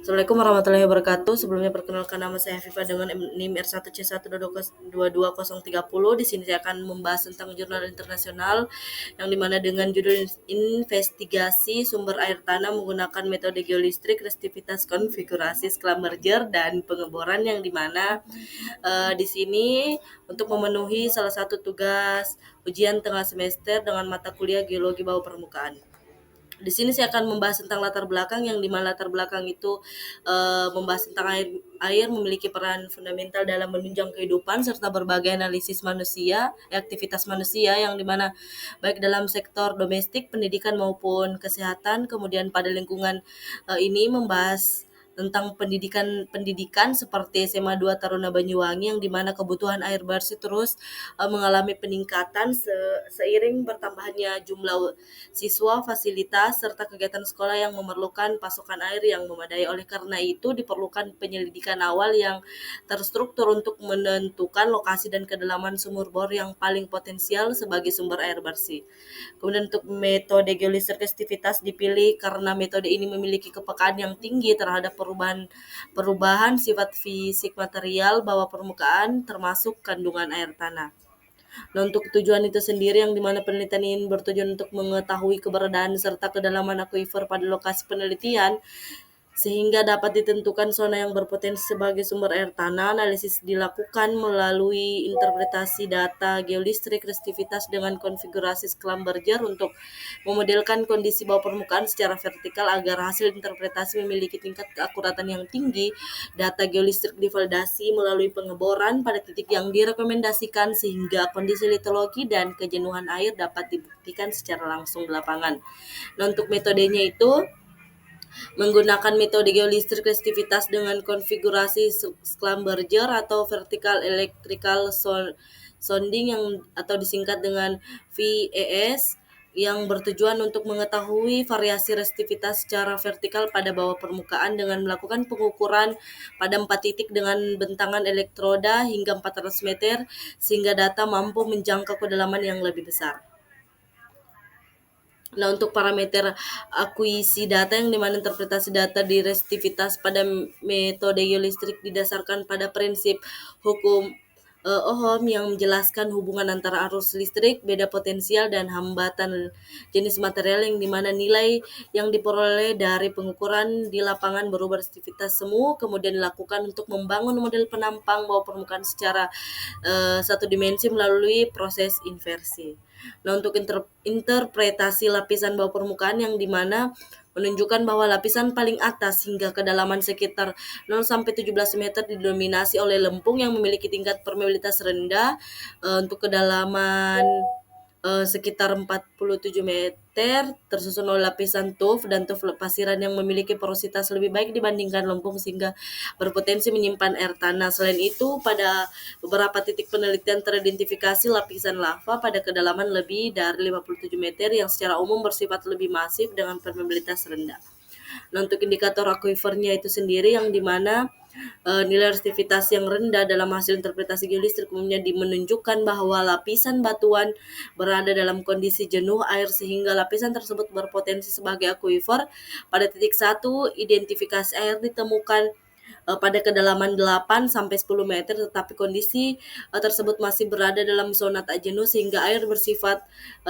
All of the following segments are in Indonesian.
Assalamualaikum warahmatullahi wabarakatuh. Sebelumnya perkenalkan nama saya Viva dengan NIM R1C1222030. Di sini saya akan membahas tentang jurnal internasional yang dimana dengan judul investigasi sumber air tanah menggunakan metode geolistrik, resistivitas, konfigurasi, skala merger dan pengeboran yang dimana di sini untuk memenuhi salah satu tugas ujian tengah semester dengan mata kuliah geologi bawah permukaan. Di sini saya akan membahas tentang latar belakang yang dimana latar belakang itu membahas tentang air memiliki peran fundamental dalam menunjang kehidupan serta berbagai analisis manusia, aktivitas manusia yang dimana baik dalam sektor domestik, pendidikan maupun kesehatan. Kemudian pada lingkungan ini membahas tentang pendidikan seperti SMA 2 Taruna Banyuwangi yang dimana kebutuhan air bersih terus mengalami peningkatan seiring bertambahnya jumlah siswa, fasilitas, serta kegiatan sekolah yang memerlukan pasokan air yang memadai. Oleh karena itu, diperlukan penyelidikan awal yang terstruktur untuk menentukan lokasi dan kedalaman sumur bor yang paling potensial sebagai sumber air bersih. Kemudian untuk metode geolistrik resistivitas dipilih karena metode ini memiliki kepekaan yang tinggi terhadap perubahan sifat fisik material bawah permukaan termasuk kandungan air tanah. Nah, untuk tujuan itu sendiri yang dimana penelitian ini bertujuan untuk mengetahui keberadaan serta kedalaman aquifer pada lokasi penelitian sehingga dapat ditentukan zona yang berpotensi sebagai sumber air tanah. Analisis dilakukan melalui interpretasi data geolistrik resistivitas dengan konfigurasi Schlumberger untuk memodelkan kondisi bawah permukaan secara vertikal agar hasil interpretasi memiliki tingkat keakuratan yang tinggi. Data geolistrik divalidasi melalui pengeboran pada titik yang direkomendasikan sehingga kondisi litologi dan kejenuhan air dapat dibuktikan secara langsung di lapangan. Nah, untuk metodenya itu menggunakan metode geolistrik resistivitas dengan konfigurasi Schlumberger atau vertical electrical sounding yang atau disingkat dengan VES yang bertujuan untuk mengetahui variasi resistivitas secara vertikal pada bawah permukaan dengan melakukan pengukuran pada 4 titik dengan bentangan elektroda hingga 400 meter sehingga data mampu menjangkau kedalaman yang lebih besar. Nah, untuk parameter akuisisi data yang dimana interpretasi data di resistivitas pada metode geolistrik didasarkan pada prinsip hukum Ohm yang menjelaskan hubungan antara arus listrik, beda potensial, dan hambatan jenis material yang dimana nilai yang diperoleh dari pengukuran di lapangan berubah resistivitas semu kemudian dilakukan untuk membangun model penampang bawah permukaan secara satu dimensi melalui proses inversi. Nah, untuk interpretasi lapisan bawah permukaan yang dimana menunjukkan bahwa lapisan paling atas hingga kedalaman sekitar 0-17 meter didominasi oleh lempung yang memiliki tingkat permeabilitas rendah. Untuk kedalaman sekitar 47 meter tersusun oleh lapisan tuf dan tuf pasiran yang memiliki porositas lebih baik dibandingkan lempung sehingga berpotensi menyimpan air tanah. Selain itu, pada beberapa titik penelitian teridentifikasi lapisan lava pada kedalaman lebih dari 57 meter yang secara umum bersifat lebih masif dengan permeabilitas rendah. Nah, untuk indikator aquifernya itu sendiri yang dimana nilai resistivitas yang rendah dalam hasil interpretasi geolistrik umumnya menunjukkan bahwa lapisan batuan berada dalam kondisi jenuh air sehingga lapisan tersebut berpotensi sebagai aquifer. Pada titik 1, identifikasi air ditemukan pada kedalaman 8-10 meter tetapi kondisi tersebut masih berada dalam zona tak jenuh sehingga air bersifat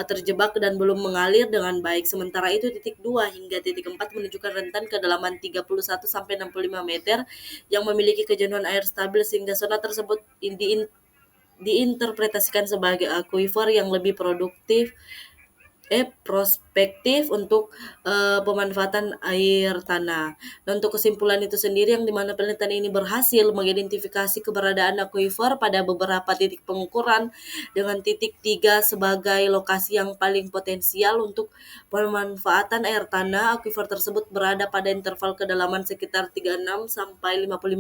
terjebak dan belum mengalir dengan baik. Sementara itu titik 2 hingga titik 4 menunjukkan rentan kedalaman 31-65 meter yang memiliki kejenuhan air stabil sehingga zona tersebut diinterpretasikan sebagai aquifer yang lebih prospektif untuk pemanfaatan air tanah. Dan untuk kesimpulan itu sendiri yang dimana penelitian ini berhasil mengidentifikasi keberadaan aquifer pada beberapa titik pengukuran dengan titik 3 sebagai lokasi yang paling potensial untuk pemanfaatan air tanah. Aquifer tersebut berada pada interval kedalaman sekitar 36-55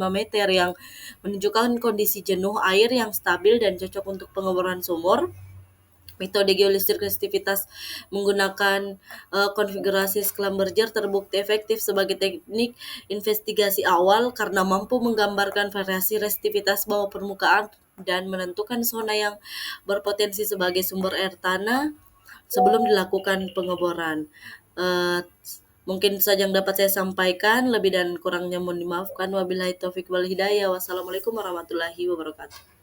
meter yang menunjukkan kondisi jenuh air yang stabil dan cocok untuk pengeboran sumur. Metode geolistrik resistivitas menggunakan konfigurasi Schlumberger terbukti efektif sebagai teknik investigasi awal karena mampu menggambarkan variasi resistivitas bawah permukaan dan menentukan zona yang berpotensi sebagai sumber air tanah sebelum dilakukan pengeboran. Mungkin itu saja yang dapat saya sampaikan, lebih dan kurangnya mohon dimaafkan. Wabillahi taufik wal hidayah. Wassalamualaikum warahmatullahi wabarakatuh.